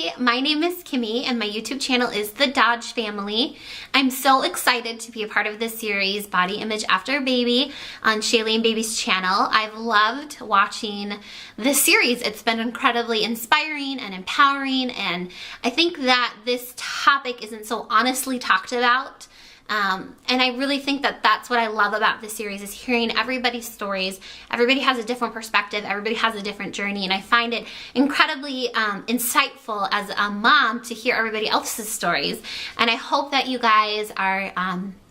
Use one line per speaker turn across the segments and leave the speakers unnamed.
Hi, my name is Kimmy and my YouTube channel is The Dodge Family. I'm so excited to be a part of this series, Body Image After Baby, on Shailene Baby's channel. I've loved watching this series. It's been incredibly inspiring and empowering, and I think that this topic isn't so honestly talked about. And I really think that that's what I love about this series, is hearing everybody's stories. Everybody has a different perspective. Everybody has a different journey. And I find it incredibly insightful as a mom to hear everybody else's stories. And I hope that you guys are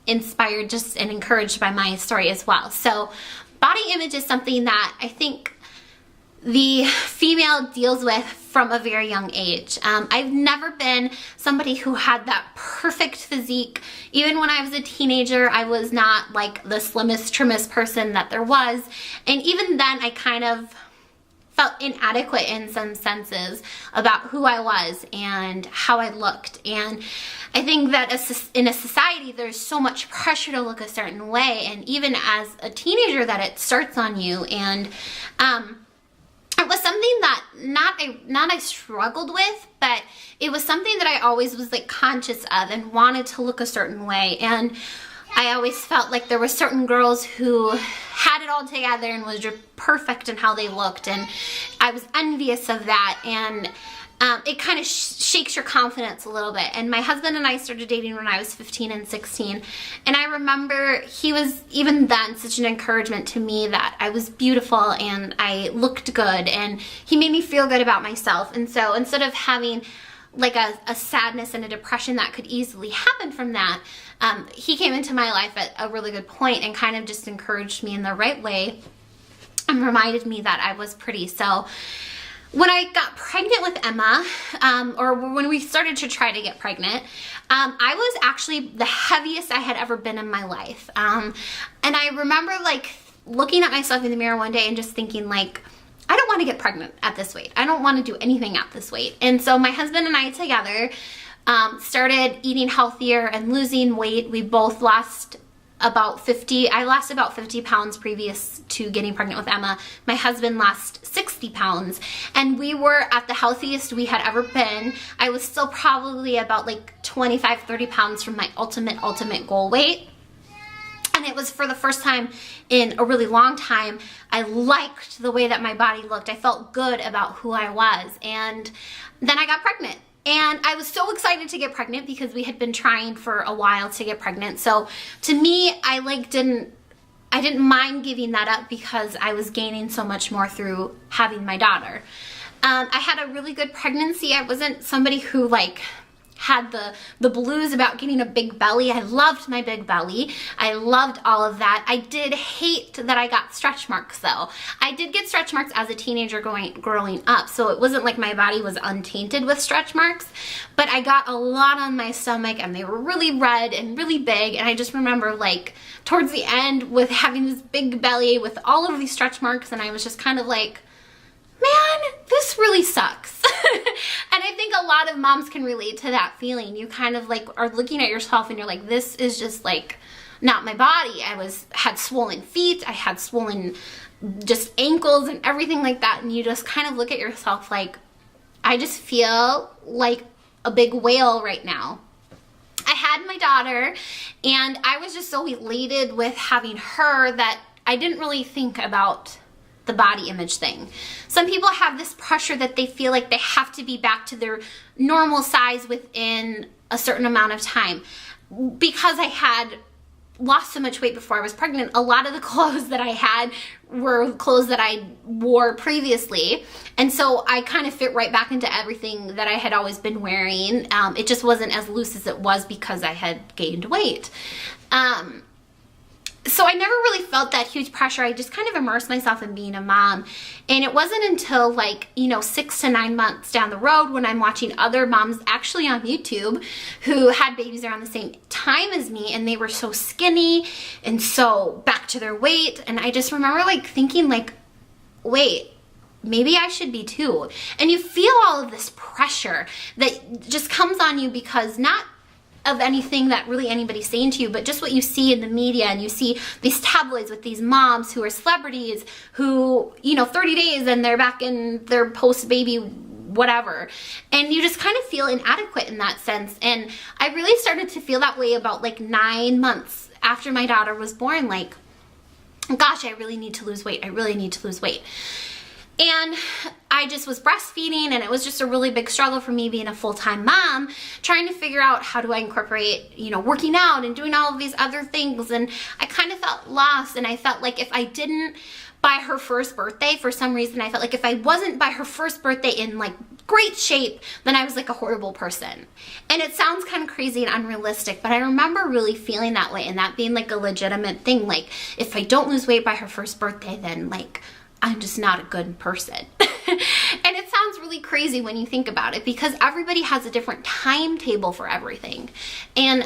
inspired just and encouraged by my story as well. So body image is something that I think the female deals with from a very young age. I've never been somebody who had that perfect physique. Even when I was a teenager, I was not like the slimmest, trimmest person that there was. And even then, I kind of felt inadequate in some senses about who I was and how I looked. And I think that in a society, there's so much pressure to look a certain way. And even as a teenager, that it starts on you. And it was something that not I struggled with, but it was something that I always was like conscious of and wanted to look a certain way. And I always felt like there were certain girls who had it all together and was perfect in how they looked, and I was envious of that. And it kind of shakes your confidence a little bit. And my husband and I started dating when I was 15 and 16. And I remember he was, even then, such an encouragement to me that I was beautiful and I looked good. And he made me feel good about myself. And so instead of having like a sadness and a depression that could easily happen from that, he came into my life at a really good point and kind of just encouraged me in the right way and reminded me that I was pretty. So when I got pregnant with Emma, or when we started to try to get pregnant, I was actually the heaviest I had ever been in my life. And I remember like looking at myself in the mirror one day and just thinking like, I don't want to get pregnant at this weight. I don't want to do anything at this weight. And so my husband and I together started eating healthier and losing weight. We both lost about 50. I lost about 50 pounds previous to getting pregnant with Emma. My husband lost 60 pounds, and we were at the healthiest we had ever been. I was still probably about like 25, 30 pounds from my ultimate goal weight. And it was for the first time in a really long time, I liked the way that my body looked. I felt good about who I was. And then I got pregnant. And I was so excited to get pregnant because we had been trying for a while to get pregnant. So to me, I didn't mind giving that up because I was gaining so much more through having my daughter. I had a really good pregnancy. I wasn't somebody who like had the blues about getting a big belly. I loved my big belly. I loved all of that. I did hate that I got stretch marks though. I did get stretch marks as a teenager growing up, so it wasn't like my body was untainted with stretch marks, but I got a lot on my stomach and they were really red and really big. And I just remember like towards the end with having this big belly with all of these stretch marks, and I was just kind of like, man, this really sucks. And I think a lot of moms can relate to that feeling. You kind of like are looking at yourself and you're like, this is just like not my body. Had swollen feet, I had swollen just ankles and everything like that. And you just kind of look at yourself like, I just feel like a big whale right now. I had my daughter and I was just so elated with having her that I didn't really think about the body image thing. Some people have this pressure that they feel like they have to be back to their normal size within a certain amount of time. Because I had lost so much weight before I was pregnant, a lot of the clothes that I had were clothes that I wore previously. And so I kind of fit right back into everything that I had always been wearing. It just wasn't as loose as it was because I had gained weight. So I never really felt that huge pressure. I just kind of immersed myself in being a mom. And it wasn't until like, 6 to 9 months down the road when I'm watching other moms actually on YouTube who had babies around the same time as me, and they were so skinny and so back to their weight. And I just remember like thinking like, wait, maybe I should be too. And you feel all of this pressure that just comes on you because not of anything that really anybody's saying to you, but just what you see in the media, and you see these tabloids with these moms who are celebrities who, 30 days and they're back in their post-baby whatever. And you just kind of feel inadequate in that sense. And I really started to feel that way about like 9 months after my daughter was born. Like, gosh, I really need to lose weight. I really need to lose weight. And I just was breastfeeding, and it was just a really big struggle for me being a full-time mom, trying to figure out how do I incorporate, you know, working out and doing all of these other things. And I kind of felt lost, and I felt like if I didn't by her first birthday, for some reason, I felt like if I wasn't by her first birthday in like great shape, then I was like a horrible person. And it sounds kind of crazy and unrealistic, but I remember really feeling that way and that being like a legitimate thing. Like, if I don't lose weight by her first birthday, then like, I'm just not a good person. And it sounds really crazy when you think about it, because everybody has a different timetable for everything. And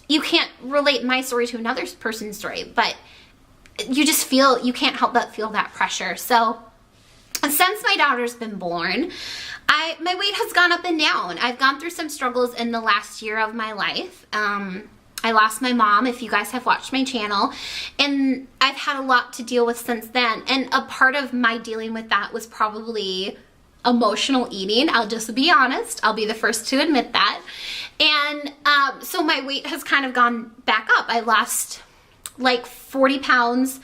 you can't relate my story to another person's story, but you just feel, you can't help but feel that pressure. So since my daughter's been born, my weight has gone up and down. I've gone through some struggles in the last year of my life. I lost my mom, if you guys have watched my channel, and I've had a lot to deal with since then. And a part of my dealing with that was probably emotional eating. I'll just be honest. I'll be the first to admit that. And so my weight has kind of gone back up. I lost like 40 pounds,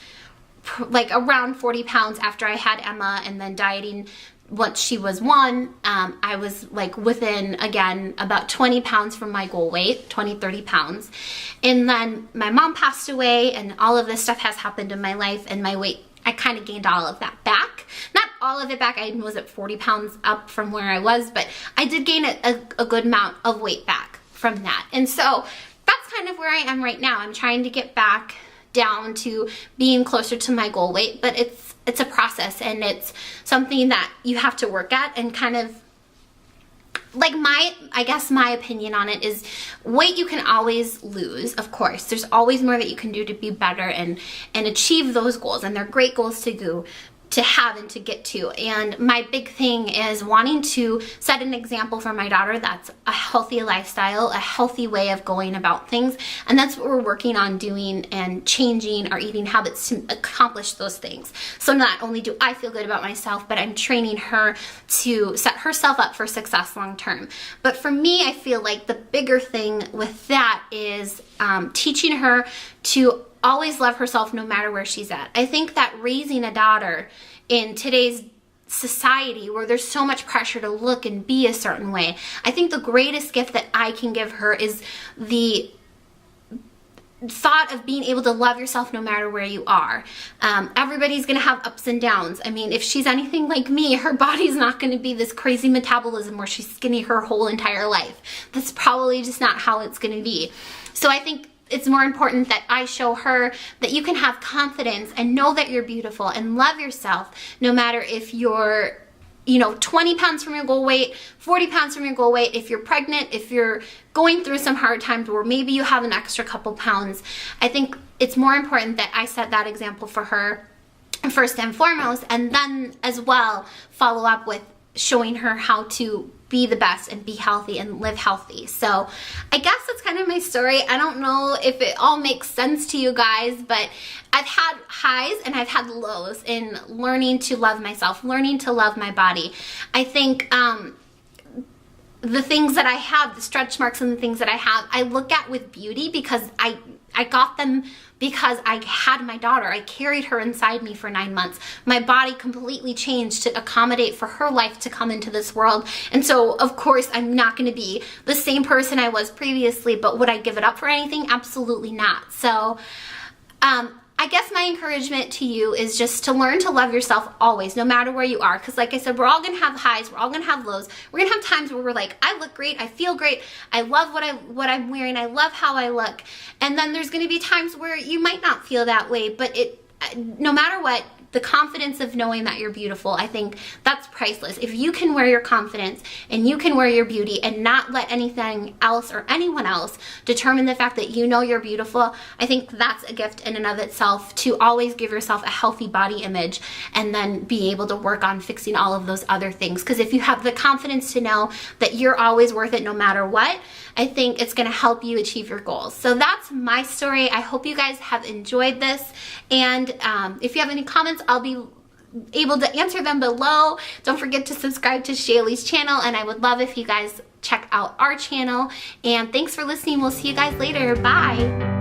like around 40 pounds after I had Emma, and then dieting once she was 1, I was like within, again, about 20 pounds from my goal weight, 20, 30 pounds. And then my mom passed away, and all of this stuff has happened in my life, and my weight, I kind of gained all of that back. Not all of it back, I was at 40 pounds up from where I was, but I did gain a good amount of weight back from that. And so that's kind of where I am right now. I'm trying to get back down to being closer to my goal weight, but it's a process, and it's something that you have to work at. And kind of like I guess my opinion on it is, weight you can always lose, of course. There's always more that you can do to be better and achieve those goals, and they're great goals to have and to get to. And my big thing is wanting to set an example for my daughter that's a healthy lifestyle, a healthy way of going about things. And that's what we're working on doing, and changing our eating habits to accomplish those things. So not only do I feel good about myself, but I'm training her to set herself up for success long term. But for me, I feel like the bigger thing with that is teaching her to always love herself no matter where she's at. I think that raising a daughter in today's society, where there's so much pressure to look and be a certain way, I think the greatest gift that I can give her is the thought of being able to love yourself no matter where you are. Everybody's gonna have ups and downs. I mean, if she's anything like me, her body's not gonna be this crazy metabolism where she's skinny her whole entire life. That's probably just not how it's gonna be. So I think it's more important that I show her that you can have confidence and know that you're beautiful and love yourself no matter if you're, you know, 20 pounds from your goal weight, 40 pounds from your goal weight, if you're pregnant, if you're going through some hard times where maybe you have an extra couple pounds. I think it's more important that I set that example for her first and foremost, and then as well follow up with showing her how to be the best and be healthy and live healthy. So I guess that's kind of my story. I don't know if it all makes sense to you guys, but I've had highs and I've had lows in learning to love myself, learning to love my body. I think the things that I have, the stretch marks and the things that I have, I look at with beauty, because I got them because I had my daughter. I carried her inside me for 9 months. My body completely changed to accommodate for her life to come into this world. And so, of course, I'm not going to be the same person I was previously, but would I give it up for anything? Absolutely not. So, I guess my encouragement to you is just to learn to love yourself always, no matter where you are. Because like I said, we're all going to have highs, we're all going to have lows. We're going to have times where we're like, I look great, I feel great, I love what I'm wearing, I love how I look. And then there's going to be times where you might not feel that way, but no matter what, the confidence of knowing that you're beautiful, I think that's priceless. If you can wear your confidence and you can wear your beauty and not let anything else or anyone else determine the fact that you know you're beautiful, I think that's a gift in and of itself, to always give yourself a healthy body image and then be able to work on fixing all of those other things. Because if you have the confidence to know that you're always worth it no matter what, I think it's going to help you achieve your goals. So that's my story. I hope you guys have enjoyed this. And if you have any comments, I'll be able to answer them below. Don't forget to subscribe to Shaylee's channel, and I would love if you guys check out our channel. And thanks for listening. We'll see you guys later. Bye.